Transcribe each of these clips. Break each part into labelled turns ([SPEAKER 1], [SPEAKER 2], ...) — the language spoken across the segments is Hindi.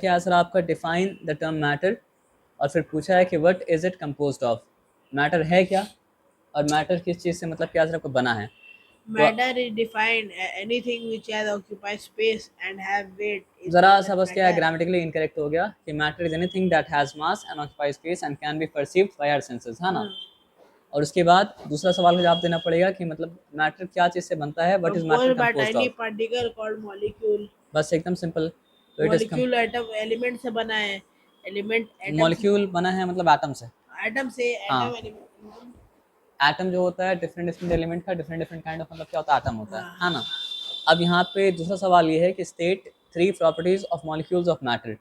[SPEAKER 1] क्या है सर आपका डिफाइन द टर्म मैटर, और फिर पूछा है कि what is it composed of. Matter है क्या, और मैटर किस चीज़ से मतलब क्या सर आपका बना है। तो
[SPEAKER 2] Matter is defined anything which has occupied space and have weight is
[SPEAKER 1] ज़रा
[SPEAKER 2] known
[SPEAKER 1] सा
[SPEAKER 2] as
[SPEAKER 1] बस क्या है,
[SPEAKER 2] matter.
[SPEAKER 1] ग्रामेटिकली इनकरेक्ट हो गया कि matter is anything that has mass and occupy space and can be perceived by our senses, है ना।
[SPEAKER 2] हाँ.
[SPEAKER 1] और उसके बाद दूसरा सवाल का जवाब देना पड़ेगा कि मतलब मैटर क्या चीज़ से बनता है, what is matter
[SPEAKER 2] Composed by
[SPEAKER 1] composed
[SPEAKER 2] tiny
[SPEAKER 1] of.
[SPEAKER 2] particle called molecule.
[SPEAKER 1] बस एकदम सिंपल। तो it is
[SPEAKER 2] Molecule atom element से बना है. Element atom से
[SPEAKER 1] मॉलिक्यूल बना है मतलब एटम से।
[SPEAKER 2] atom से
[SPEAKER 1] हाँ,
[SPEAKER 2] atom element.
[SPEAKER 1] एटम जो होता है डिफरेंट डिफरेंट एलिमेंट का डिफरेंट डिफरेंट काइंड ऑफ मतलब क्या होता है, एटम होता
[SPEAKER 2] हाँ
[SPEAKER 1] है
[SPEAKER 2] हाँ
[SPEAKER 1] ना।
[SPEAKER 2] हाँ.
[SPEAKER 1] अब यहाँ पे दूसरा सवाल ये है कि state three properties of molecules of matter.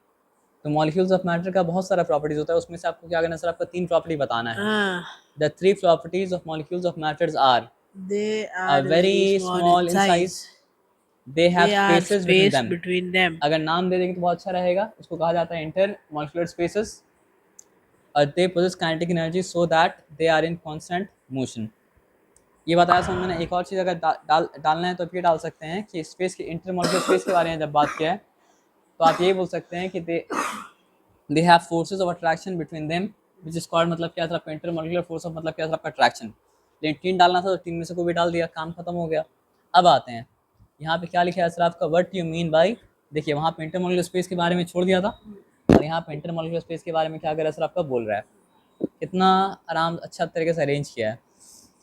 [SPEAKER 1] तो मॉलिक्यूल्स ऑफ मैटर का बहुत सारा प्रॉपर्टीज होता है, उसमें से आपको क्या करना है सर, आपको तीन प्रॉपर्टी बताना है।
[SPEAKER 2] हाँ.
[SPEAKER 1] The three properties of molecules of matters are
[SPEAKER 2] They are very
[SPEAKER 1] very
[SPEAKER 2] small in
[SPEAKER 1] small in size,
[SPEAKER 2] size.
[SPEAKER 1] They have
[SPEAKER 2] They are
[SPEAKER 1] spaces between
[SPEAKER 2] space
[SPEAKER 1] them.
[SPEAKER 2] between them.
[SPEAKER 1] अगर नाम दे देंगे तो बहुत अच्छा रहेगा, इसको कहा जाता है इंटर मॉलिक्यूलर स्पेसेस। और they possess kinetic energy so that they are in constant motion. ये बताया समझ में। एक और चीज़ अगर डालना है तो आप ये डाल सकते हैं कि स्पेस के इंटरमॉलिक्यूलर स्पेस के बारे में जब बात किया है तो आप ये बोल सकते हैं कि they have forces of attraction between them which is called, मतलब क्या था आपका इंटरमॉलिक्यूलर फोर्स ऑफ मतलब क्या था आपका अट्रैक्शन। लेकिन तीन डालना था तो तीन में से कोई भी डाल दिया, काम खत्म हो गया। अब आते हैं यहाँ पे क्या लिखा है सर आपका, व्हाट यू मीन बाय। देखिए वहाँ पे इंटरमॉलिक्यूलर स्पेस के बारे में छोड़ दिया था, और यहाँ पे इंटरमॉलिक्यूलर स्पेस के बारे में क्या कर रहा है सर आपका, बोल रहा है। कितना आराम अच्छा तरीके से अरेंज किया है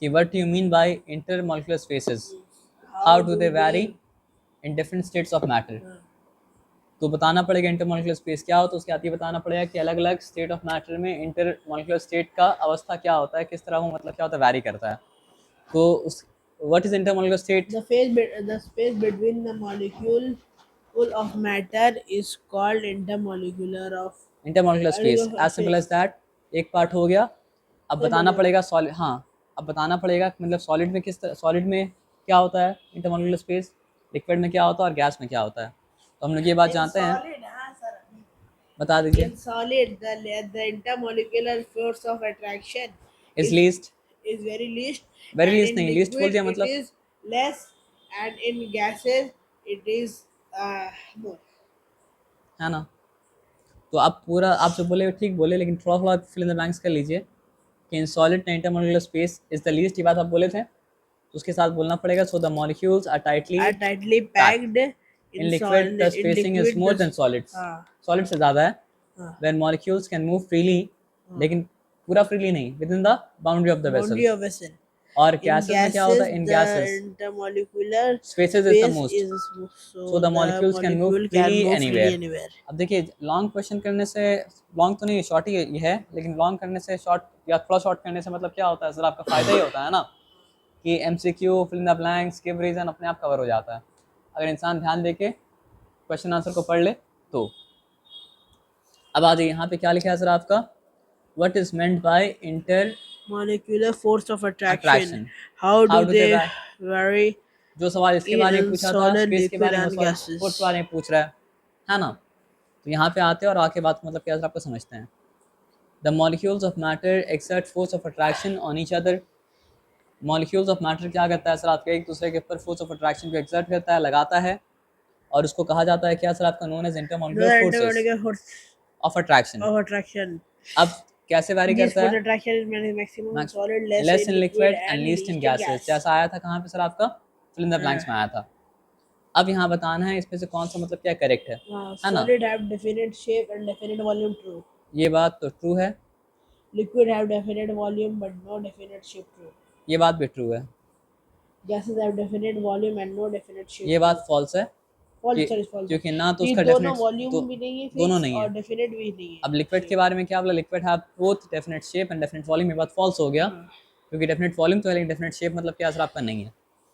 [SPEAKER 1] कि what you mean by intermolecular spaces, how
[SPEAKER 2] How
[SPEAKER 1] do they
[SPEAKER 2] do
[SPEAKER 1] vary
[SPEAKER 2] they?
[SPEAKER 1] In different states of matter. तो बताना पड़ेगा इंटरमॉलिक्यूलर स्पेस क्या हो, तो उसके आगे ये बताना पड़ेगा कि अलग अलग स्टेट ऑफ मैटर में इंटरमॉलिक्यूलर स्टेट का अवस्था क्या होता है, किस तरह वो मतलब क्या होता है, वैरी करता है। तो उस what is intermolecular state.
[SPEAKER 2] The space between the molecule full of matter is called intermolecular of
[SPEAKER 1] intermolecular space
[SPEAKER 2] molecular
[SPEAKER 1] as simple as
[SPEAKER 2] space.
[SPEAKER 1] That. एक पार्ट हो गया। अब
[SPEAKER 2] Same हो
[SPEAKER 1] बताना
[SPEAKER 2] गया.
[SPEAKER 1] पड़ेगा सॉलिड, हाँ। अब बताना पड़ेगा कि मतलब सॉलिड में किस तरह, सॉलिड में क्या होता है इंटरमॉलिक्यूलर स्पेस, लिक्विड में क्या होता है और गैस में क्या होता है। तो हम लोग ये बात
[SPEAKER 2] In
[SPEAKER 1] जानते हैं,
[SPEAKER 2] solid, हाँ sir.
[SPEAKER 1] बता दीजिए।
[SPEAKER 2] In solid, the intermolecular force of attraction
[SPEAKER 1] is
[SPEAKER 2] is
[SPEAKER 1] least,
[SPEAKER 2] is very least,
[SPEAKER 1] very
[SPEAKER 2] and
[SPEAKER 1] least
[SPEAKER 2] in
[SPEAKER 1] नहीं, लीस्ट बोल
[SPEAKER 2] liquid
[SPEAKER 1] दिया
[SPEAKER 2] it
[SPEAKER 1] मतलब,
[SPEAKER 2] is less, and in gases it is more.
[SPEAKER 1] है ना। तो आप पूरा आप जो बोले ठीक बोले, लेकिन थोड़ा थोड़ा फिल इन द ब्लैंक्स कर लीजिए कि in solid intermolecular space is the least, ये बात आप बोले थे, तो उसके साथ बोलना पड़ेगा so the molecules are tightly
[SPEAKER 2] Are tightly
[SPEAKER 1] packed.
[SPEAKER 2] packed
[SPEAKER 1] in
[SPEAKER 2] in
[SPEAKER 1] liquid
[SPEAKER 2] solid.
[SPEAKER 1] The
[SPEAKER 2] In
[SPEAKER 1] spacing is
[SPEAKER 2] liquid,
[SPEAKER 1] more than solids,
[SPEAKER 2] uh,
[SPEAKER 1] solid से ज़्यादा है।
[SPEAKER 2] uh,
[SPEAKER 1] when molecules can move freely, लेकिन पूरा फ्रीली नहीं, within the boundary of the vessel.
[SPEAKER 2] boundary of vessel.
[SPEAKER 1] और
[SPEAKER 2] In
[SPEAKER 1] गैसेस में क्या होता
[SPEAKER 2] gases,
[SPEAKER 1] है, in
[SPEAKER 2] the
[SPEAKER 1] gases
[SPEAKER 2] intermolecular
[SPEAKER 1] spaces is the
[SPEAKER 2] space
[SPEAKER 1] most,
[SPEAKER 2] is
[SPEAKER 1] so
[SPEAKER 2] so
[SPEAKER 1] the
[SPEAKER 2] the
[SPEAKER 1] molecules can move
[SPEAKER 2] molecule
[SPEAKER 1] freely
[SPEAKER 2] can move freely
[SPEAKER 1] anywhere.
[SPEAKER 2] anywhere.
[SPEAKER 1] अब देखिए लॉन्ग क्वेश्चन करने से, लॉन्ग तो नहीं शॉर्ट ही ये है, लेकिन लॉन्ग करने से शॉर्ट या थोड़ा शॉर्ट करने से मतलब क्या होता है सर, आपका फायदा ही होता है ना कि MCQ fill in the blanks give reason अपने आप कवर हो जाता है अगर इंसान ध्यान दे के क्वेश्चन आंसर को पढ़ ले तो। अब आ जाइए यहाँ पे क्या लिखा है सर आपका, what is meant by inter
[SPEAKER 2] Molecular force of attraction.
[SPEAKER 1] Attraction,
[SPEAKER 2] How
[SPEAKER 1] how
[SPEAKER 2] do
[SPEAKER 1] do they
[SPEAKER 2] they
[SPEAKER 1] by.
[SPEAKER 2] vary
[SPEAKER 1] जो सवाल इसके बारे में
[SPEAKER 2] in
[SPEAKER 1] पूछा था,
[SPEAKER 2] solid,
[SPEAKER 1] स्पेस के
[SPEAKER 2] liquid,
[SPEAKER 1] बारे में,
[SPEAKER 2] and
[SPEAKER 1] सॉलिड फोर्स के
[SPEAKER 2] gases?
[SPEAKER 1] बारे में पूछ रहा है ना। तो यहाँ पे आते हैं और आके बात मतलब क्या सर आपको समझते हैं। The molecules of matter exert force of attraction on each other. Molecules of matter क्या करता है सर आपके, एक दूसरे के ऊपर फोर्स ऑफ अट्रैक्शन को एक्सर्ट करता है, लगाता है, और उसको कहा जाता है क्या सर आपका, known as
[SPEAKER 2] The
[SPEAKER 1] intermolecular forces
[SPEAKER 2] intermolecular force
[SPEAKER 1] of attraction.
[SPEAKER 2] of attraction.
[SPEAKER 1] अब कैसे वैरी
[SPEAKER 2] This
[SPEAKER 1] करता
[SPEAKER 2] force
[SPEAKER 1] है,
[SPEAKER 2] attraction is maximum in
[SPEAKER 1] max
[SPEAKER 2] solid, less
[SPEAKER 1] less in
[SPEAKER 2] in liquid,
[SPEAKER 1] liquid and
[SPEAKER 2] and
[SPEAKER 1] least in
[SPEAKER 2] least in
[SPEAKER 1] gases,
[SPEAKER 2] gas.
[SPEAKER 1] जैसा आया था कहाँ पे सर आपका, fill in the
[SPEAKER 2] Uh,
[SPEAKER 1] blanks में आया था। अब यहाँ बताना है इसमें से कौन सा मतलब क्या करेक्ट है ना।
[SPEAKER 2] solid have definite shape and definite volume. True.
[SPEAKER 1] ये बात तो ट्रू है,
[SPEAKER 2] Liquid have definite volume but no definite shape. True.
[SPEAKER 1] ये बात भी ट्रू है,
[SPEAKER 2] Gases have definite volume and no definite shape.
[SPEAKER 1] ये
[SPEAKER 2] True.
[SPEAKER 1] बात फॉल्स है कि
[SPEAKER 2] False, sorry, false.
[SPEAKER 1] क्योंकि ना तो
[SPEAKER 2] कि
[SPEAKER 1] उसका
[SPEAKER 2] दोनों
[SPEAKER 1] डेफिनेट
[SPEAKER 2] वॉल्यूम भी नहीं है
[SPEAKER 1] दोनों
[SPEAKER 2] फिक्स
[SPEAKER 1] नहीं
[SPEAKER 2] और
[SPEAKER 1] है।
[SPEAKER 2] डेफिनेट भी नहीं है
[SPEAKER 1] अब लिक्विड के
[SPEAKER 2] शेप.
[SPEAKER 1] बारे में क्या बोला, liquid have both definite shape and definite volume, ये बात फॉल्स हो गया क्योंकि डेफिनेट वॉल्यूम तो है लेकिन डेफिनेट शेप मतलब क्या सर आपका नहीं है।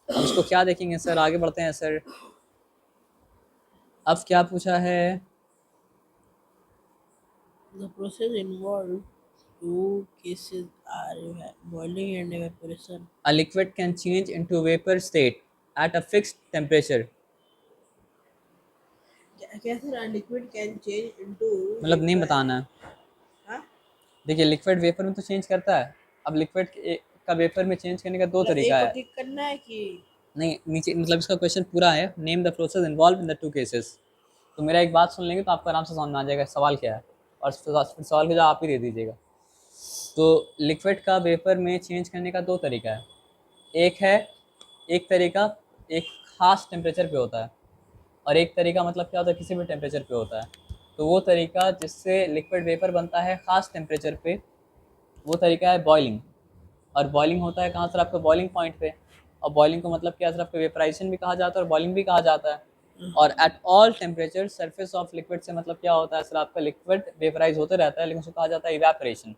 [SPEAKER 1] अब उसको क्या देखेंगे सर, आगे बढ़ते हैं सर। अब क्या पूछा है,
[SPEAKER 2] The process involved two cases are boiling and evaporation.
[SPEAKER 1] a liquid can change into vapor state at a fixed temperature।
[SPEAKER 2] कैसे liquid can change into
[SPEAKER 1] मतलब नेम
[SPEAKER 2] vapor?
[SPEAKER 1] बताना है।
[SPEAKER 2] हाँ?
[SPEAKER 1] देखिए लिक्विड वेपर में तो चेंज करता है, अब लिक्विड का वेपर में चेंज करने का दो
[SPEAKER 2] मतलब
[SPEAKER 1] तरीका
[SPEAKER 2] एक को
[SPEAKER 1] है।
[SPEAKER 2] टिक करना है कि
[SPEAKER 1] नहीं नीचे मतलब इसका क्वेश्चन पूरा है, name the process involve in the two cases. तो मेरा एक बात सुन लेंगे तो आपको आराम से समझ में आ जाएगा सवाल क्या है, और फिर सवाल का जवाब आप ही दे दीजिएगा। तो लिक्विड का वेपर में चेंज करने का दो तरीका है। एक है, एक तरीका एक खास टेम्परेचर पे होता है, और एक तरीका मतलब क्या होता है, किसी भी टेम्परेचर पे होता है। तो वो तरीका जिससे लिक्विड वेपर बनता है खास टेम्परेचर पे, वो तरीका है बॉइलिंग। और बॉइलिंग होता है कहाँ सर, आपका बॉइलिंग पॉइंट पे। और बॉइलिंग को मतलब क्या सर, आपका वेपराइजेशन भी कहा जाता है और बॉइलिंग भी कहा जाता है। और at all temperature surface of liquid से मतलब क्या होता है सर, आपका लिक्विड वेपराइज होते रहता है, लेकिन उसको कहा जाता है इवेपोरेशन।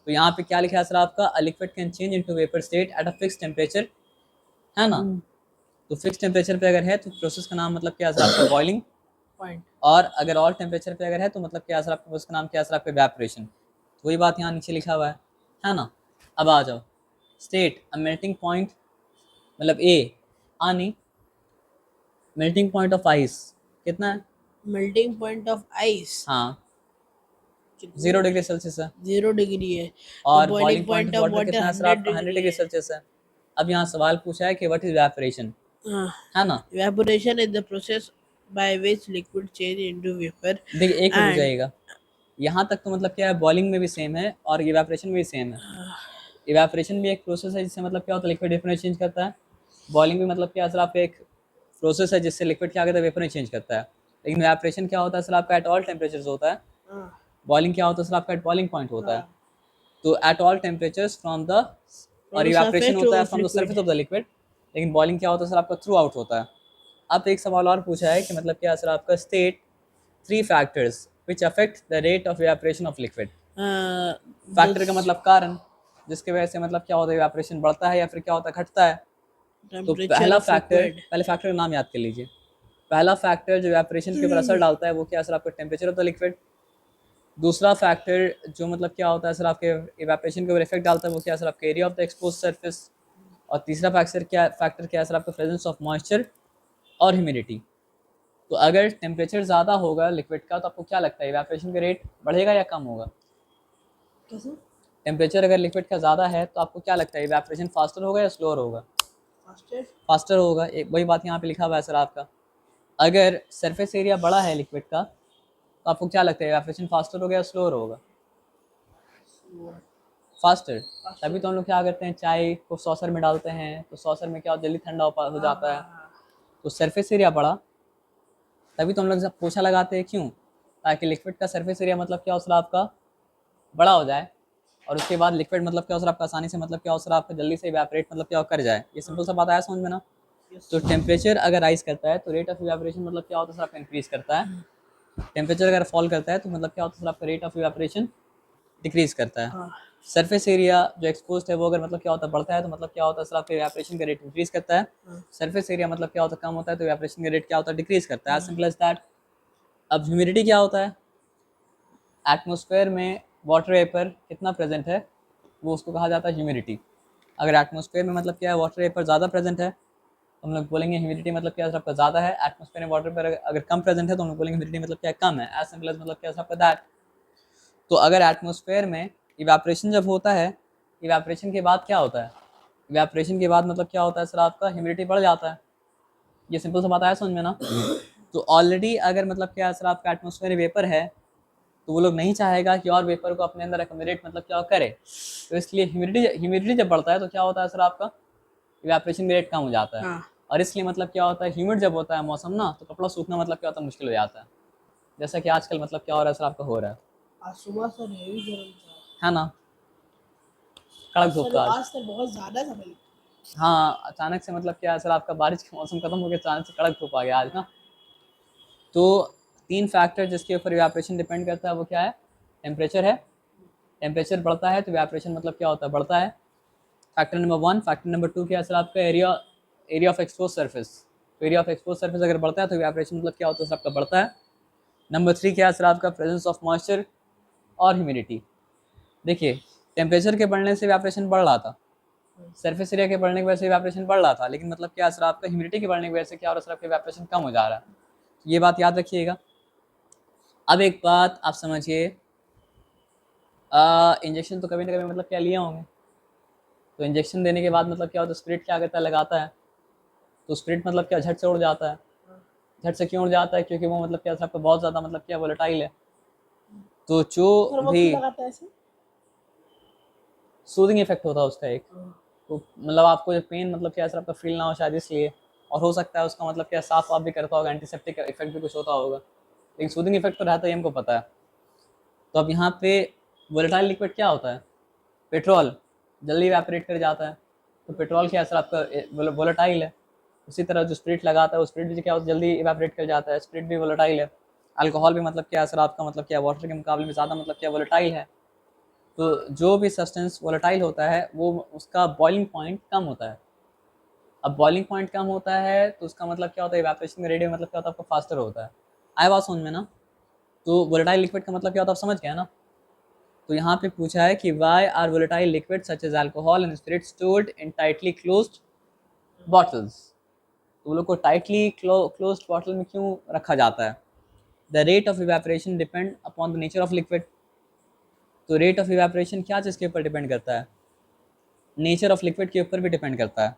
[SPEAKER 1] तो यहाँ पे क्या लिखा है सर आपका, a liquid can change into vapour state at a fix temperature, है ना। तो फिक्स टेम्परेचर पे अगर है तो प्रोसेस का नाम मतलब क्या है सर, आपका बॉइलिंग।
[SPEAKER 2] पॉइंट।
[SPEAKER 1] और अगर ऑल टेम्परेचर पे अगर है तो मतलब क्या है सर, आपका प्रोसेस का नाम क्या है सर, आपका इवेपोरेशन। तो वही बात यहाँ नीचे लिखा हुआ है ना। अब आ जाओ, स्टेट अ मेल्टिंग पॉइंट, मतलब ए आनी, मेल्टिंग पॉइंट ऑफ आइस कितना है।
[SPEAKER 2] मेल्टिंग पॉइंट ऑफ आइस
[SPEAKER 1] हाँ, 0 डिग्री सेल्सियस है।
[SPEAKER 2] 0 डिग्री है। और
[SPEAKER 1] और
[SPEAKER 2] boiling
[SPEAKER 1] boiling point
[SPEAKER 2] point
[SPEAKER 1] of
[SPEAKER 2] of
[SPEAKER 1] water
[SPEAKER 2] water
[SPEAKER 1] कितना है सर,
[SPEAKER 2] हंड्रेड
[SPEAKER 1] आपका 100
[SPEAKER 2] डिग्री
[SPEAKER 1] डिग्री
[SPEAKER 2] है
[SPEAKER 1] सेल्सियस है। अब यहाँ सवाल पूछा है कि व्हाट इज इवेपोरेशन, है ना।
[SPEAKER 2] Evaporation is the process by which liquid change into vapor
[SPEAKER 1] देखिए एक मिनट रुक
[SPEAKER 2] and
[SPEAKER 1] जाइएगा, यहाँ तक तो मतलब क्या है, बॉइलिंग में भी सेम है और इवेपोरेशन में भी सेम है। इवेपोरेशन भी एक प्रोसेस है जिससे मतलब क्या होता है, लिक्विड वेपर में चेंज करता है। बॉइलिंग भी मतलब क्या है सर, आपका एक प्रोसेस है जिससे लिक्विड क्या करता है, वेपर में चेंज करता है। लेकिन इवेपोरेशन क्या होता है सर, आपका एट ऑल टेम्परेचर होता है। बॉइलिंग क्या होता है सर, आपका एट बॉइलिंग पॉइंट होता है। तो at all temperatures from the,
[SPEAKER 2] from
[SPEAKER 1] और
[SPEAKER 2] the
[SPEAKER 1] इवेपोरेशन
[SPEAKER 2] surface
[SPEAKER 1] होता है
[SPEAKER 2] of
[SPEAKER 1] from the
[SPEAKER 2] liquid.
[SPEAKER 1] Surface of the liquid. लेकिन बॉइलिंग क्या होता है सर, आपका थ्रू आउट होता है। अब एक सवाल और पूछा है कि मतलब क्या है सर, आपका state 3 factors which affect the rate of evaporation of liquid.
[SPEAKER 2] Uh,
[SPEAKER 1] factor का
[SPEAKER 2] the
[SPEAKER 1] मतलब कारण, जिसके वजह से मतलब क्या होता है, इवेपोरेशन बढ़ता है या फिर क्या होता है, घटता है। तो
[SPEAKER 2] temperature
[SPEAKER 1] पहला
[SPEAKER 2] of
[SPEAKER 1] फैक्टर,
[SPEAKER 2] liquid.
[SPEAKER 1] पहले फैक्टर का नाम याद कर लीजिए। पहला फैक्टर जो इवेपोरेशन के ऊपर असर डालता है वो क्या है सर, आपका टेम्परेचर ऑफ द लिक्विड। दूसरा फैक्टर जो मतलब क्या होता है सर, आपके इवेपोरेशन के ऊपर इफेक्ट डालता है वो क्या है सर, आपका area of the expose surface. और तीसरा फैक्टर क्या है सर, आपका प्रेजेंस ऑफ मॉइस्चर और ह्यूमिडिटी। तो अगर टेम्परेचर ज़्यादा होगा लिक्विड का तो आपको क्या लगता है, इवेपोरेशन का रेट बढ़ेगा या कम होगा।
[SPEAKER 2] कैसे?
[SPEAKER 1] टेम्परेचर अगर लिक्विड का ज़्यादा है तो आपको क्या लगता है, इवेपोरेशन फास्टर होगा या स्लोअर होगा।
[SPEAKER 2] Faster.
[SPEAKER 1] फास्टर होगा, एक वही बात यहाँ पे लिखा हुआ है सर आपका। अगर सरफेस एरिया बड़ा है लिक्विड का तो आपको क्या लगता है, इवेपोरेशन फास्टर होगा या स्लोअर होगा। फास्टर। तभी तो हम लोग क्या करते हैं, चाय को सॉसर में डालते हैं तो सॉसर में क्या जल्दी ठंडा हो जाता है। तो सरफेस एरिया बड़ा, तभी तो हम लोग सब पोछा लगाते हैं, क्यों, ताकि लिक्विड का सरफेस एरिया मतलब क्या हो सर, आपका बड़ा हो जाए। और उसके बाद लिक्विड मतलब क्या हो सर, आपका आसानी से मतलब क्या हो सर, आपका जल्दी से इवेपोरेट मतलब क्या कर जाए। ये सिंपल सा बात आया समझ में ना। तो टेम्परेचर अगर राइज करता है तो रेट ऑफ इवेपोरेशन मतलब क्या होता है सर, आपका इंक्रीज करता है। टेम्परेचर अगर फॉल करता है तो मतलब क्या होता है सर, आपका रेट ऑफ इवेपोरेशन डिक्रीज करता है। सरफेस एरिया जो एक्सपोज्ड है वो अगर मतलब क्या होता है, बढ़ता है तो मतलब क्या होता है सर, आपके इवेपोरेशन का रेट इंक्रीज करता है। सरफेस एरिया मतलब क्या होता है, कम होता है तो इवेपोरेशन का रेट क्या होता है, डिक्रीज करता है। As simple as that. अब ह्यूमिडिटी क्या होता है, एटमॉस्फेयर में वाटर वेपर कितना प्रेजेंट है वो उसको कहा जाता है ह्यूमिडिटी। अगर एटमॉस्फेयर में मतलब क्या है, वाटर वेपर ज़्यादा प्रेजेंट है तो हम लोग बोलेंगे ह्यूमिडिटी मतलब क्या है आपका ज़्यादा है। एटमॉस्फेयर में वाटर वेपर अगर कम प्रेजेंट है तो हम लोग बोलेंगे ह्यूमिडिटी मतलब क्या है, कम है। एज सिंपल एज मतलब क्या है आपका दैट। तो अगर एटमॉस्फेयर में इवेपोरेशन जब होता है, इवेपोरेशन के बाद क्या होता है, इवेपोरेशन के बाद मतलब क्या होता है सर, आपका ह्यूमिडिटी बढ़ जाता है। ये सिंपल सा बात आया समझ में ना। तो ऑलरेडी अगर मतलब क्या है सर, आपका एटमॉस्फेयर वेपर है तो वो लोग नहीं चाहेगा कि और वेपर को अपने अंदर एकोमोडेट मतलब क्या करे। तो इसलिए ह्यूमिडिटी जब बढ़ता है तो क्या होता है सर, आपका इवेपोरेशन रेट कम हो जाता है। और इसलिए मतलब क्या होता है, ह्यूमिड जब होता है मौसम ना तो कपड़ा सूखना मतलब क्या होता है, मुश्किल हो जाता है। जैसा कि आजकल मतलब क्या हो रहा है सर, आपका हो रहा है,
[SPEAKER 2] आज सुबह सर हेवी गर्म था।
[SPEAKER 1] है ना, कड़क धूप
[SPEAKER 2] सर
[SPEAKER 1] था आज।
[SPEAKER 2] आज तो बहुत ज्यादा था भाई।
[SPEAKER 1] हाँ, अचानक से मतलब क्या है सर, आपका बारिश का मौसम खत्म हो गया, अचानक से कड़क धूप आ गया आज ना। तो 3 फैक्टर जिसके ऊपर इवेपोरेशन डिपेंड करता है वो क्या है, टेम्परेचर है। टेम्परेचर बढ़ता है तो इवेपोरेशन मतलब क्या होता है, बढ़ता है। Factor number 1। फैक्टर नंबर 2 क्या है सर, आपका area, area of expose surface. तो एरिया ऑफ एक्सपोज सरफेस अगर बढ़ता है तो इवेपोरेशन मतलब क्या होता है सर, आपका बढ़ता है। नंबर 3 क्या है सर, आपका प्रेजेंस ऑफ मॉइस्चर और ह्यूमिडिटी। देखिए, टेम्परेचर के बढ़ने से इवेपोरेशन बढ़ रहा था, सरफेस एरिया के बढ़ने की वजह से इवेपोरेशन बढ़ रहा था, लेकिन मतलब क्या सर, आपका ह्यूमिडिटी के बढ़ने की वजह से क्या हो रहा है सर, आपका इवेपोरेशन कम हो जा रहा है। तो ये बात याद रखिएगा। अब एक बात आप समझिए, इंजेक्शन तो कभी ना कभी मतलब क्या लिए होंगे। तो इंजेक्शन देने के बाद मतलब क्या होता है, स्पिरिट क्या करता है, लगाता है। तो स्पिरिट मतलब क्या झट से उड़ जाता है। झट से क्यों उड़ जाता है? क्योंकि वो मतलब क्या आपका बहुत ज़्यादा मतलब क्या वोलेटाइल है। तो जो
[SPEAKER 2] सर वो
[SPEAKER 1] भी
[SPEAKER 2] क्यों लगाता है ऐसे?
[SPEAKER 1] सूदिंग इफेक्ट होता है उसका एक, तो मतलब आपको जब पेन मतलब क्या आपका फील ना हो शायद इसलिए, और हो सकता है उसका मतलब क्या साफ वाफ भी करता होगा, एंटीसेप्टिक इफेक्ट भी कुछ होता होगा, लेकिन सूदिंग इफेक्ट तो रहता ही हमको पता है। तो अब यहाँ पे वोलेटाइल लिक्विड क्या होता है? पेट्रोल जल्दी इवेपोरेट कर जाता है, तो पेट्रोल क्या असर आपका वोलेटाइल है। उसी तरह जो स्पिरिट लगाता है वो स्पिरिट भी क्या होता है, जल्दी इवेपोरेट कर जाता है, स्पिरिट भी वोलेटाइल है। अल्कोहल भी मतलब क्या असर आपका मतलब क्या वाटर के मुकाबले में ज़्यादा मतलब क्या वोलेटाइल है। तो जो भी सब्सटेंस वोलेटाइल होता है वो उसका बॉइलिंग पॉइंट कम होता है। अब बॉइलिंग पॉइंट कम होता है तो उसका मतलब क्या होता है, इवेपोरेशन का रेट मतलब क्या होता है आपका फास्टर होता है। आया बात समझ में ना? तो वोलेटाइल लिक्विड का मतलब क्या होता है आप समझ गए ना? तो यहाँ पे पूछा है कि why are volatile liquid such as alcohol and spirit stored in tightly closed bottles. तो वो लोग को टाइटली क्लोज्ड बॉटल में क्यों रखा जाता है? The rate of evaporation depend upon the nature of liquid. तो रेट ऑफ इवेपोरेशन क्या चीज़ के ऊपर डिपेंड करता है? नेचर ऑफ लिक्विड के ऊपर भी डिपेंड करता है,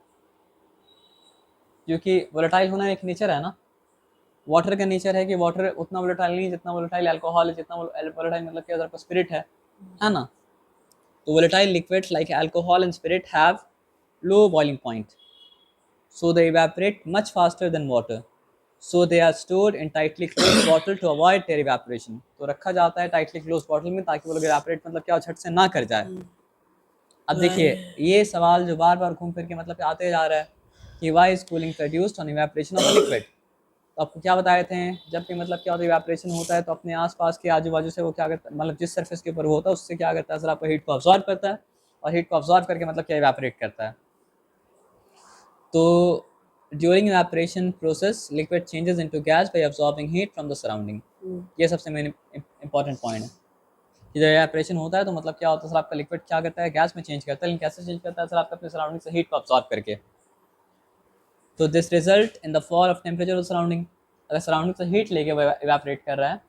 [SPEAKER 1] क्योंकि वोलेटाइल होना एक नेचर है ना। वाटर का नेचर है कि वाटर उतना वोलेटाइल नहीं जितना वोलेटाइल अल्कोहल है, जितना वोलेटाइल मतलब क्या आपका स्पिरिट है ना। तो volatile liquids like alcohol and spirit have low boiling point, so they evaporate much faster than water. So they are stored in tightly closed bottle to avoid their evaporation. तो रखा जाता है tightly closed bottle में ताकि वो लोग evaporate मतलब क्या झट से ना कर जाए। अब देखिए ये सवाल जो बार बार घूम फिर के मतलब आते जा रहा है कि why is cooling produced on evaporation of a liquid। तो आपको क्या बताए थे, जब भी मतलब क्या होता है इवेपोरेशन होता है तो अपने आसपास के आजू बाजू से वो क्या करता है, मतलब जिस सरफेस के ऊपर वो होता है उससे क्या करता है सर आपको हीट को अब्जॉर्ब करता है, और हीट को अब्जॉर्ब करके मतलब क्या इवेपोरेट करता है। तो during evaporation process liquid changes into gas by absorbing heat from the surrounding. ये सबसे मेन इंपॉर्टेंट पॉइंट है कि जब इवेपोरेशन होता है तो मतलब क्या होता है सर आपका लिक्विड क्या करता है, गैस में चेंज करता है, लेकिन कैसे चेंज करता है सर आपका अपने सराउंडिंग से हीट को अब्जॉर्ब करके। तो this result in the fall of temperature of surrounding. अगर सराउंडिंग से हीट लेके इवेपोरेट कर रहा है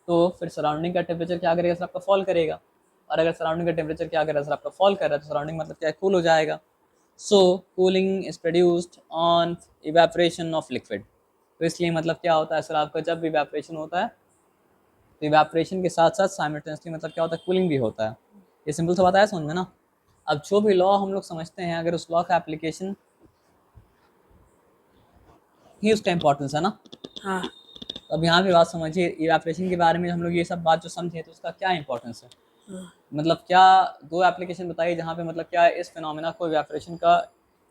[SPEAKER 1] तो फिर सराउंडिंग का टेम्परेचर क्या करेगा सर आपका फॉल करेगा, और अगर सराउंडिंग का टेम्परेचर क्या करेगा सर आपका फॉल कर रहा है तो सराउंडिंग मतलब क्या कूल हो जाएगा। So cooling is produced on evaporation of liquid. तो इसलिए मतलब क्या होता है सर आपका जब भी इवेपोरेशन होता है तो इवेपोरेशन के साथ साथ साइमल्टेनियसली मतलब क्या होता है कूलिंग भी होता है। ये सिंपल सा बात है समझ में ना। अब जो भी लॉ हम लोग समझते हैं अगर उस लॉ का एप्लीकेशन ही उसका इम्पोर्टेंस है ना।
[SPEAKER 2] हाँ
[SPEAKER 1] तो अब यहाँ पे बात समझिए इवेपोरेशन के बारे में हम लोग ये सब बात जो समझे तो उसका क्या इंपॉर्टेंस है।
[SPEAKER 2] हाँ
[SPEAKER 1] मतलब क्या दो एप्लीकेशन बताइए जहाँ पे मतलब क्या इस फिनोमेना को इवेपोरेशन का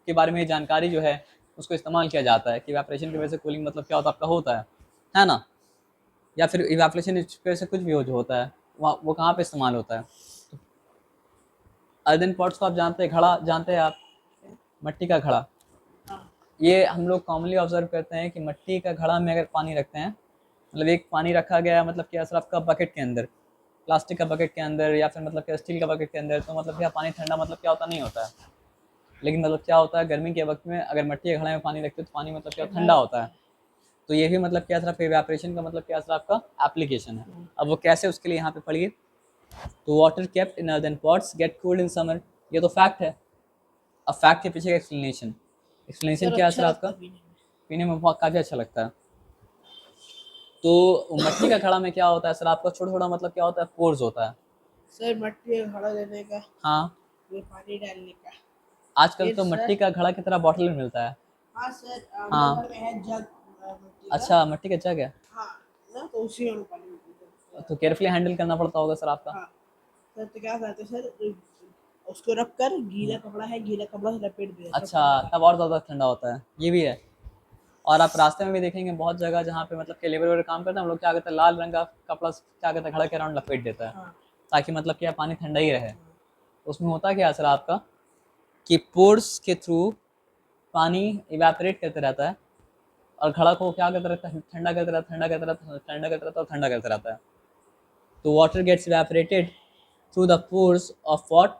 [SPEAKER 1] के बारे में जानकारी जो है उसको इस्तेमाल किया जाता है कि इवेपोरेशन की वजह से कूलिंग मतलब क्या होता है आपका होता है ना। या फिर इवेपोरेशन की वजह से कुछ भी हो जो होता है वहाँ वो कहाँ पे इस्तेमाल होता है। अर्दन पॉट्स को आप जानते हैं, घड़ा जानते हैं आप, मट्टी का घड़ा।
[SPEAKER 2] हाँ
[SPEAKER 1] ये हम लोग कॉमनली ऑब्जर्व करते हैं कि मट्टी का घड़ा में अगर पानी रखते हैं, मतलब एक पानी रखा गया है मतलब क्या सर आपका बकेट के अंदर, प्लास्टिक का बकेट के अंदर या फिर मतलब क्या स्टील का बकेट के अंदर, तो मतलब क्या पानी ठंडा मतलब क्या होता नहीं होता है। लेकिन मतलब क्या होता है गर्मी के वक्त में अगर मट्टी के घड़े में पानी रखते हो तो पानी मतलब क्या ठंडा होता है। तो ये भी मतलब क्या सर आपका इवेपोरेशन का मतलब क्या सर आपका एप्लीकेशन है। अब वो कैसे उसके लिए यहाँ पे पढ़िए। तो water kept in earthen pots get cooled in summer, ये तो फैक्ट है। अब फैक्ट के पीछे का एक्सप्लेनेशन, एक्सप्लेनेशन
[SPEAKER 2] सर
[SPEAKER 1] क्या है
[SPEAKER 2] अच्छा
[SPEAKER 1] सर आपका,
[SPEAKER 2] लगता है पीने में।
[SPEAKER 1] पीने में बहुत काफ़ी अच्छा लगता है। तो मट्टी का घड़ा में क्या होता है सर आपका छोटा छोटा मतलब क्या होता है पोर्स होता है।
[SPEAKER 2] सर मट्टी का घड़ा लेने का,
[SPEAKER 1] हाँ
[SPEAKER 2] फिर पानी डालने का,
[SPEAKER 1] आजकल
[SPEAKER 2] फिर
[SPEAKER 1] तो
[SPEAKER 2] सर।
[SPEAKER 1] मट्टी का घड़ा की तरह बॉटल में मिलता है।
[SPEAKER 2] हाँ सर मेरे
[SPEAKER 1] हाँ
[SPEAKER 2] घर में है जग मट्टी का।
[SPEAKER 1] अच्छा मट्टी का जग है,
[SPEAKER 2] हाँ ना, तो उसी में हम पानी पीते हैं।
[SPEAKER 1] तो केयरफुली हैंडल करना पड़ता होगा सर आपका।
[SPEAKER 2] हाँ सर, तो क्या करते हैं सर, उसको रख कर, गीला कपड़ा है, गीला कपड़ा से लपेट दिया तब
[SPEAKER 1] अच्छा
[SPEAKER 2] ठंडा
[SPEAKER 1] तब
[SPEAKER 2] पानी।
[SPEAKER 1] और ज़्यादा ठंडा होता है, ये भी है। और आप रास्ते में भी देखेंगे बहुत जगह जहाँ पे मतलब के लेबर वेबर काम करते हैं हम लोग क्या करते हैं लाल रंग का कपड़ा क्या करते हैं घड़ा के अराउंड लपेट देता है
[SPEAKER 2] हाँ
[SPEAKER 1] ताकि मतलब क्या पानी ठंडा ही रहे।
[SPEAKER 2] हाँ
[SPEAKER 1] उसमें होता क्या है सर आपका कि पोर्स के थ्रू पानी इवेपोरेट करते रहता है, और घड़ा को क्या करता रहता है ठंडा करता रहता है, ठंडा करता रहता है, ठंडा करता रहता है और ठंडा करता रहता है। तो water gets evaporated through the pores of pot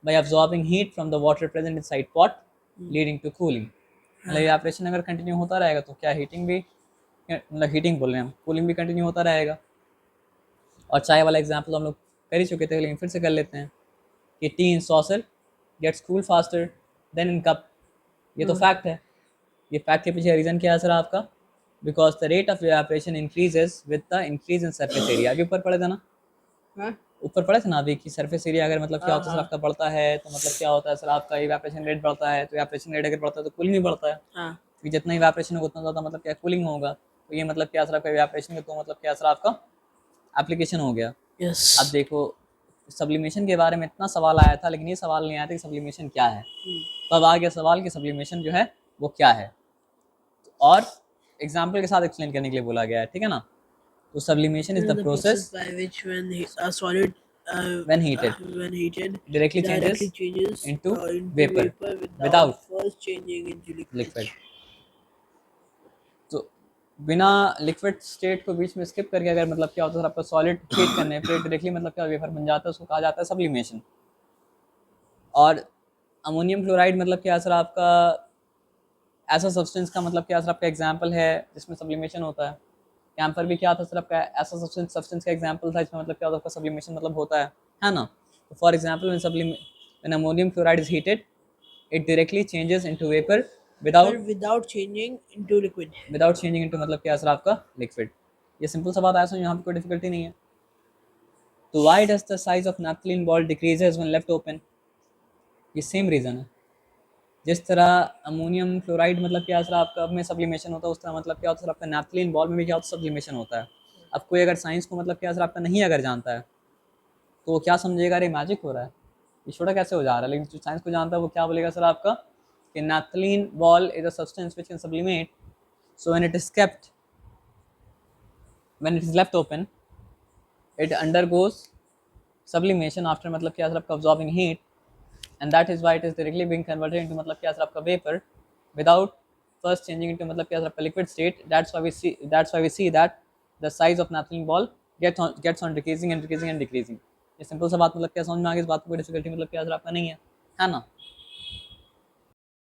[SPEAKER 1] by absorbing heat from the water present inside pot leading to cooling। मतलब इवेपोरेशन अगर कंटिन्यू होता रहेगा तो क्या हीटिंग भी, मतलब हीटिंग बोल रहे हैं हम, कूलिंग भी कंटिन्यू होता रहेगा। और चाय वाला एग्जांपल हम लोग कर ही चुके थे लेकिन फिर से कर लेते हैं कि tea in saucer gets cool faster than in cup. ये तो फैक्ट है। ये फैक्ट के पीछे रीज़न क्या है सर आपका because the rate of evaporation increases with the increase in surface area. अभी ऊपर पढ़े थे ना,
[SPEAKER 2] हाँ
[SPEAKER 1] ऊपर पढ़े थे ना अभी कि सरफेस एरिया अगर मतलब क्या होता है सर
[SPEAKER 2] हाँ
[SPEAKER 1] आपका बढ़ता है तो मतलब क्या होता है सर आपका इवेपोरेशन रेट बढ़ता है, तो इवेपोरेशन रेट अगर बढ़ता है तो कूलिंग भी बढ़ता है,
[SPEAKER 2] हाँ
[SPEAKER 1] क्योंकि जितना इवेपोरेशन होगा उतना ज़्यादा मतलब क्या कूलिंग होगा। तो ये मतलब क्या सर आपका इवेपोरेशन का तो मतलब क्या सर आपका एप्लीकेशन हो गया।
[SPEAKER 2] यस
[SPEAKER 1] अब देखो सब्लिमेशन के बारे में इतना सवाल आया था, लेकिन ये सवाल नहीं आया था कि सब्लिमेशन क्या है। तो अब आ गया सवाल कि सब्लिमेशन जो है वो क्या है, और एग्जाम्पल के साथ एक्सप्लेन करने के लिए बोला गया है, ठीक है ना। तो sublimation is the
[SPEAKER 2] the process
[SPEAKER 1] process
[SPEAKER 2] by which a solid
[SPEAKER 1] when heated
[SPEAKER 2] when heated
[SPEAKER 1] directly
[SPEAKER 2] directly
[SPEAKER 1] changes
[SPEAKER 2] changes
[SPEAKER 1] into
[SPEAKER 2] into
[SPEAKER 1] vapor
[SPEAKER 2] vapor without
[SPEAKER 1] without
[SPEAKER 2] first changing into liquid.
[SPEAKER 1] liquid। तो बिना लिक्विड स्टेट को बीच में स्किप करके अगर मतलब क्या होता है सर आपका सॉलिड हीट करने पे डायरेक्टली मतलब क्या वेपर बन जाता है, उसको कहा जाता है सब्लिमेशन। और अमोनियम क्लोराइड मतलब क्या सर आपका ऐसा सब्सटेंस का मतलब क्या सर आपका एग्जांपल है जिसमें सब्लिमेशन होता है। कैंपर भी क्या था सर आपका ऐसा सब्सटेंस का एग्जांपल था जिसमें मतलब क्या होता है आपका सब्लिमेशन मतलब होता है ना। तो for example when ammonium chloride is heated it directly changes into vapour
[SPEAKER 2] But
[SPEAKER 1] without
[SPEAKER 2] without changing into liquid.
[SPEAKER 1] Changing into मतलब क्या सर आपका लिक्विड। ये सिंपल सा बात है, यहाँ पे कोई डिफिकल्टी नहीं है। तो why does the size of naphthalene ball decreases when left open, ये सेम रीजन है। जिस तरह अमोनियम क्लोराइड मतलब क्या सर आपका में सब्लिमेशन होता है, उस तरह मतलब क्या होता है सर आपका नैप्थलीन बॉल में भी क्या होता है सब्लिमेशन होता है। अब कोई अगर साइंस को मतलब क्या सर आपका नहीं अगर जानता है तो वो क्या समझेगा, अरे मैजिक हो रहा है, ये छोटा कैसे हो जा रहा है। लेकिन जो साइंस को जानता है वो क्या बोलेगा सर आपका कि naphthalene ball is a substance which can sublimate, so when it is kept when it is left open it undergoes sublimation after मतलब क्या सर आपका absorbing heat, and that is why it is directly being converted into मतलब क्या सर आपका vapor without first changing into मतलब क्या सर आपका liquid state। That's why we see that the size of naphthalene ball gets on decreasing and decreasing and decreasing। ये सिंपल सा बात मतलब क्या समझ में आ गई, इस बात को कोई डिफिकल्टी मतलब क्या सर आपका नहीं है ना।